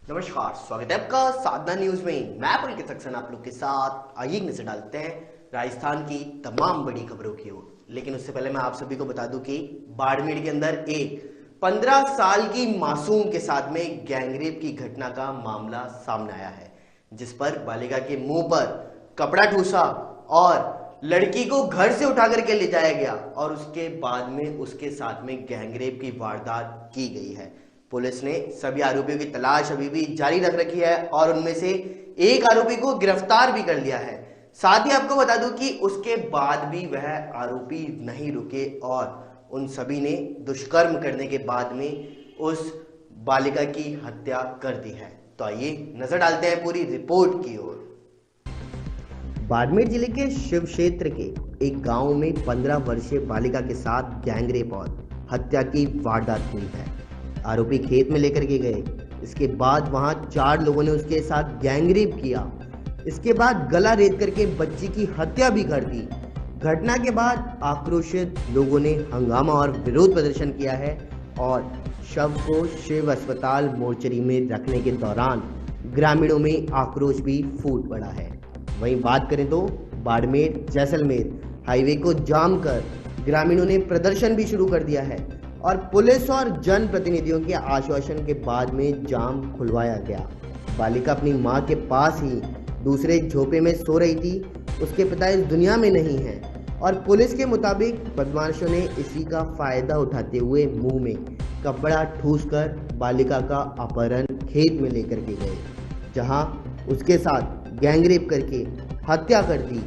नमस्कार, स्वागत है आपका साधना न्यूज में। मैं पुलकित सक्सेना आप लोग के साथ आइए नजर डालते हैं राजस्थान की तमाम बड़ी खबरों की ओर। लेकिन उससे पहले मैं आप सभी को बता दूं कि बाड़मेर के अंदर एक 15 साल की मासूम के साथ में गैंगरेप की घटना का मामला सामने आया है, जिस पर बालिका के मुंह पर कपड़ा ठूसा और लड़की को घर से उठा करके ले जाया गया और उसके बाद में उसके साथ में गैंगरेप की वारदात की गई है। पुलिस ने सभी आरोपियों की तलाश अभी भी जारी रख रखी है और उनमें से एक आरोपी को गिरफ्तार भी कर लिया है। साथ ही आपको बता दूं कि उसके बाद भी वह आरोपी नहीं रुके और उन सभी ने दुष्कर्म करने के बाद में उस बालिका की हत्या कर दी है। तो आइए नजर डालते हैं पूरी रिपोर्ट की ओर। बाड़मेर जिले के शिव क्षेत्र के एक गांव में 15 वर्षीय बालिका के साथ गैंगरेप और हत्या की वारदात हुई है। आरोपी खेत में लेकर के गए, इसके बाद वहां 4 लोगों ने उसके साथ गैंगरेप किया। इसके बाद गला रेत करके बच्ची की हत्या भी कर दी। घटना के बाद आक्रोशित लोगों ने हंगामा और विरोध प्रदर्शन किया है और शव को शिव अस्पताल मोर्चरी में रखने के दौरान ग्रामीणों में आक्रोश भी फूट पड़ा है। वहीं बात करें तो बाड़मेर जैसलमेर हाईवे को जाम कर ग्रामीणों ने प्रदर्शन भी शुरू कर दिया है और पुलिस और जनप्रतिनिधियों के आश्वासन के बाद में जाम खुलवाया गया। बालिका अपनी मां के पास ही दूसरे झोपड़े में सो रही थी। उसके पिता इस दुनिया में नहीं हैं और पुलिस के मुताबिक बदमाशों ने इसी का फायदा उठाते हुए मुंह में कपड़ा ठूसकर बालिका का अपहरण खेत में लेकर के गए, जहां उसके साथ गैंगरेप करके हत्या कर दी।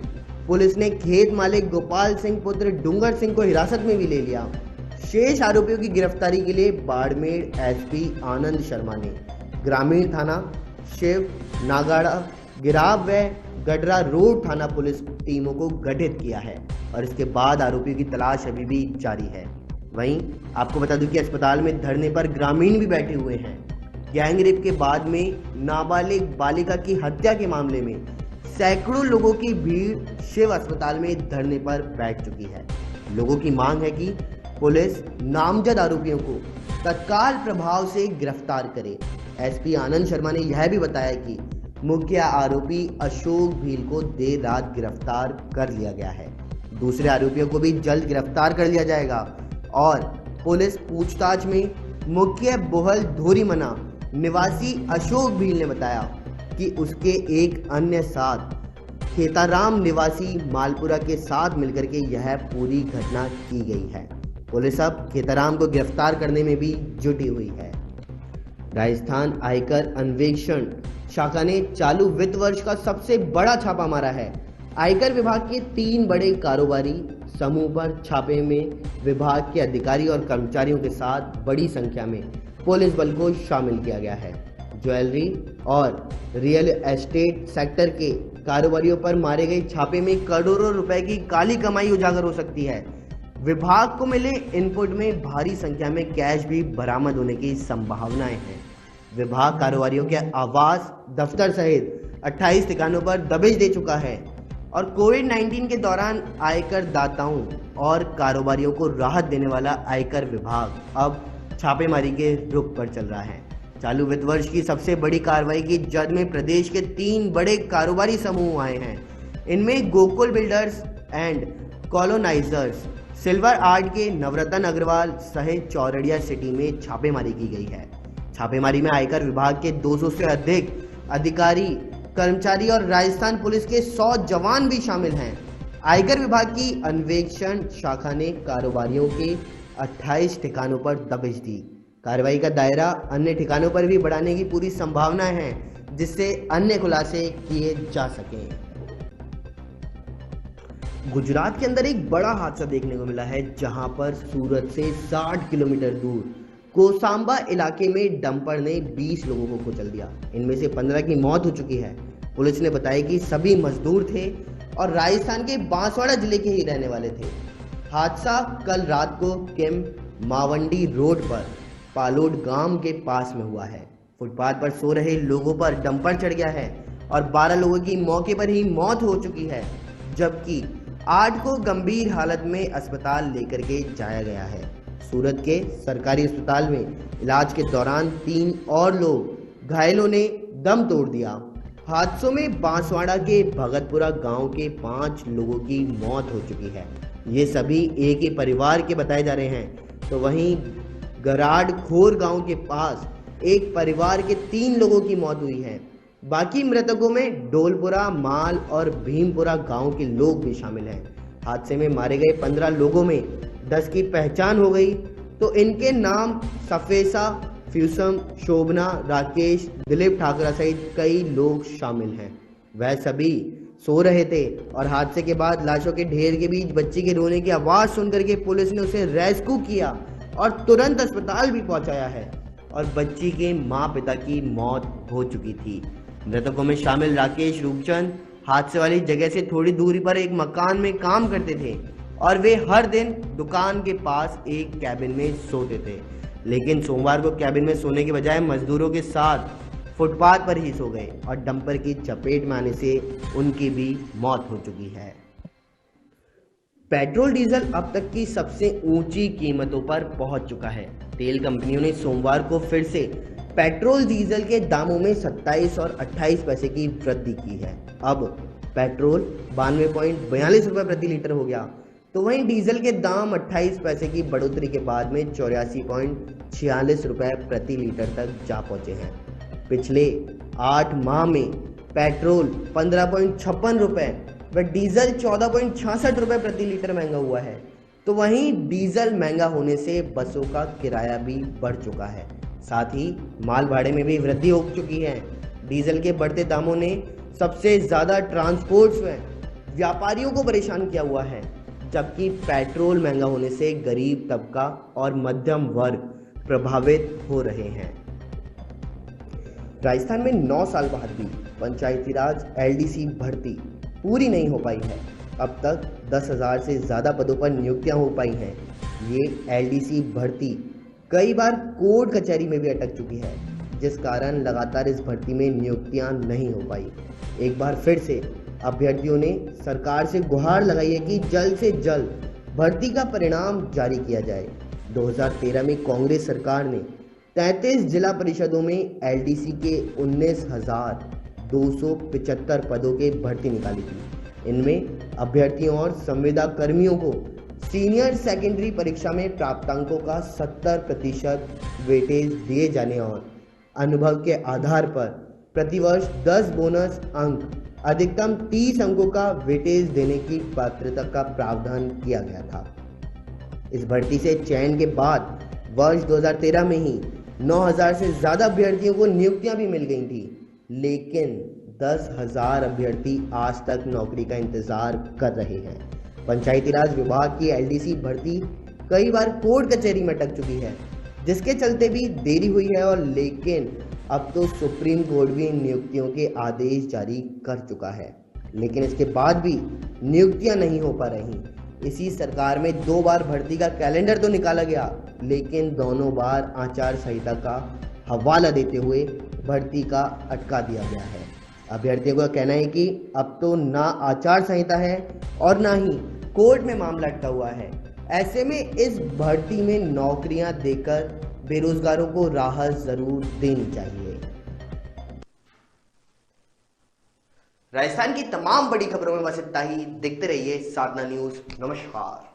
पुलिस ने खेत मालिक गोपाल सिंह पुत्र डूंगर सिंह को हिरासत में भी ले लिया। शेष आरोपियों की गिरफ्तारी के लिए बाड़मेर एसपी आनंद शर्मा ने ग्रामीण थाना शिव, नागाड़ा, गिराव व गडरा रोड थाना पुलिस टीमों को गठित किया है और इसके बाद आरोपियों की तलाश अभी भी जारी है। वहीं आपको बता दूं कि अस्पताल में धरने पर ग्रामीण भी बैठे हुए हैं। गैंगरेप के बाद में नाबालिग बालिका की हत्या के मामले में सैकड़ों लोगों की भीड़ शिव अस्पताल में धरने पर बैठ चुकी है। लोगों की मांग है कि पुलिस नामजद आरोपियों को तत्काल प्रभाव से गिरफ्तार करे। एसपी आनंद शर्मा ने यह भी बताया कि मुख्य आरोपी अशोक भील को देर रात गिरफ्तार कर लिया गया है। दूसरे आरोपियों को भी जल्द गिरफ्तार कर लिया जाएगा और पुलिस पूछताछ में मुख्य बोहल धोरीमना निवासी अशोक भील ने बताया कि उसके एक अन्य साथ खेताराम निवासी मालपुरा के साथ मिलकर के यह पूरी घटना की गई है। पुलिस अब खेताराम को गिरफ्तार करने में भी जुटी हुई है। राजस्थान आयकर अन्वेषण शाखा ने चालू वित्त वर्ष का सबसे बड़ा छापा मारा है। आयकर विभाग के 3 बड़े कारोबारी समूह पर छापे में विभाग के अधिकारी और कर्मचारियों के साथ बड़ी संख्या में पुलिस बल को शामिल किया गया है। ज्वेलरी और रियल एस्टेट सेक्टर के कारोबारियों पर मारे गए छापे में करोड़ों रुपए की काली कमाई उजागर हो सकती है। विभाग को मिले इनपुट में भारी संख्या में कैश भी बरामद होने की संभावनाएं हैं। विभाग कारोबारियों के आवास, दफ्तर सहित 28 ठिकानों पर दबिश दे चुका है और कोविड-19 के दौरान आयकर दाताओं और कारोबारियों को राहत देने वाला आयकर विभाग अब छापेमारी के रुख पर चल रहा है। चालू वित्त वर्ष की सबसे बड़ी कार्रवाई की जद में प्रदेश के 3 बड़े कारोबारी समूह आए हैं। इनमें Gokul builders and colonisers, silver art के नवरत्न अग्रवाल सहित चौरड़िया सिटी में छापेमारी की गई है। छापेमारी में आयकर विभाग के 200 से अधिक अधिकारी, कर्मचारी और राजस्थान पुलिस के 100 जवान भी शामिल हैं। आयकर विभाग की अन्वेषण शाखा ने कारोबारियों के 28 ठिकानों पर दबिश दी। कार्रवाई का दायरा अन्य ठिकानों पर भी बढ़ाने की पूरी संभावना है, जिससे अन्य खुलासे किए जा सकें। गुजरात के अंदर एक बड़ा हादसा देखने को मिला है, जहां पर सूरत से 60 किलोमीटर दूर कोसांबा इलाके में डंपर ने 20 लोगों को कुचल दिया। इनमें से 15 की मौत हो चुकी है। पुलिस ने बताया कि सभी मजदूर थे और राजस्थान के बांसवाड़ा जिले के ही रहने वाले थे। हादसा कल रात को किम मावंडी रोड पर पालोड गांव के पास में हुआ है। फुटपाथ पर सो रहे लोगों पर डंपर चढ़ गया है और 12 लोगों की मौके पर ही मौत हो चुकी है, जबकि 8 को गंभीर हालत में अस्पताल लेकर के जाया गया है। सूरत के सरकारी अस्पताल में इलाज के दौरान 3 और लोग घायलों ने दम तोड़ दिया। हादसों में बांसवाड़ा के भगतपुरा गांव के 5 लोगों की मौत हो चुकी है। ये सभी एक ही परिवार के बताए जा रहे हैं। तो वहीं गराड खोर गांव के पास एक परिवार के 3 लोगों की मौत हुई है। बाकी मृतकों में डोलपुरा, माल और भीमपुरा गांव के लोग भी शामिल हैं। हादसे में मारे गए 15 लोगों में 10 की पहचान हो गई। तो इनके नाम सफेसा, फ्यूसम, शोभना, राकेश, दिलीप ठाकरा सहित कई लोग शामिल हैं। वह सभी सो रहे थे और हादसे के बाद लाशों के ढेर के बीच बच्ची के रोने की आवाज सुनकर के पुलिस ने उसे रेस्क्यू किया और तुरंत अस्पताल भी पहुंचाया है। और बच्ची के माँ पिता की मौत हो चुकी थी। मृतकों में शामिल राकेश रूपचंद हादसे वाली जगह से थोड़ी दूरी पर एक मकान में काम करते थे और वे हर दिन दुकान के पास एक कैबिन में सोते थे। लेकिन सोमवार को कैबिन में सोने के बजाय मजदूरों के साथ फुटपाथ पर ही सो गए और डंपर की चपेट में आने से उनकी भी मौत हो चुकी है। पेट्रोल डीजल अब तक की सबसे ऊंची कीमतों पर पहुंच चुका है। तेल कंपनियों ने सोमवार को फिर से पेट्रोल डीजल के दामों में 27 और 28 पैसे की वृद्धि की है। अब पेट्रोल 92.42 रुपये प्रति लीटर हो गया। तो वहीं डीजल के दाम 28 पैसे की बढ़ोतरी के बाद में 84.46 रुपये प्रति लीटर तक जा पहुंचे हैं। पिछले 8 माह में पेट्रोल 15.56 रुपये व डीजल 14.66 रुपये प्रति लीटर महंगा हुआ है। तो वहीं डीजल महंगा होने से बसों का किराया भी बढ़ चुका है। साथ ही माल भाड़े में भी वृद्धि हो चुकी है। डीजल के बढ़ते दामों ने सबसे ज्यादा ट्रांसपोर्ट्स व व्यापारियों को परेशान किया हुआ है, जबकि पेट्रोल महंगा होने से गरीब तबका और मध्यम वर्ग प्रभावित हो रहे हैं। राजस्थान में 9 साल बाद भी पंचायती राज एलडीसी भर्ती पूरी नहीं हो पाई है। अब तक 10,000 से ज़्यादा पदों पर नियुक्तियां हो पाई हैं। ये एलडीसी भर्ती कई बार कोर्ट कचहरी में भी अटक चुकी है, जिस कारण लगातार इस भर्ती में नियुक्तियां नहीं हो पाई। एक बार फिर से अभ्यर्थियों ने सरकार से गुहार लगाई है कि जल्द से जल्द भर्ती का परिणाम जारी किया जाए। 2013 में कांग्रेस सरकार ने 33 जिला परिषदों में एलडीसी के 19,275 पदों के भर्ती निकाली थी। इनमें अभ्यर्थियों और संविदा कर्मियों को सीनियर सेकेंडरी परीक्षा में प्राप्तांकों का 70% वेटेज दिए जाने और अनुभव के आधार पर प्रतिवर्ष 10 बोनस अंक, अधिकतम 30 अंकों का वेटेज देने की पात्रता का प्रावधान किया गया था। इस भर्ती से चयन के बाद वर्ष 2013 में ही 9,000 से ज्यादा अभ्यर्थियों को नियुक्तियां भी मिल गई थी, लेकिन 10,000 अभ्यर्थी आज तक नौकरी का इंतजार कर रहे हैं। पंचायती राज विभाग की एलडीसी भर्ती कई बार कोर्ट कचहरी में अटक चुकी है, जिसके चलते भी देरी हुई है। और लेकिन अब तो सुप्रीम कोर्ट भी नियुक्तियों के आदेश जारी कर चुका है, लेकिन इसके बाद भी नियुक्तियां नहीं हो पा रही। इसी सरकार में 2 बार भर्ती का कैलेंडर तो निकाला गया, लेकिन दोनों बार आचार संहिता का हवाला देते हुए भर्ती का अटका दिया गया है। अभ्यर्थियों का कहना है कि अब तो ना आचार संहिता है और ना ही कोर्ट में मामला अटका हुआ है। ऐसे में इस भर्ती में नौकरियां देकर बेरोजगारों को राहत जरूर देनी चाहिए। राजस्थान की तमाम बड़ी खबरों में बस इतना ही। देखते रहिए साधना न्यूज। नमस्कार।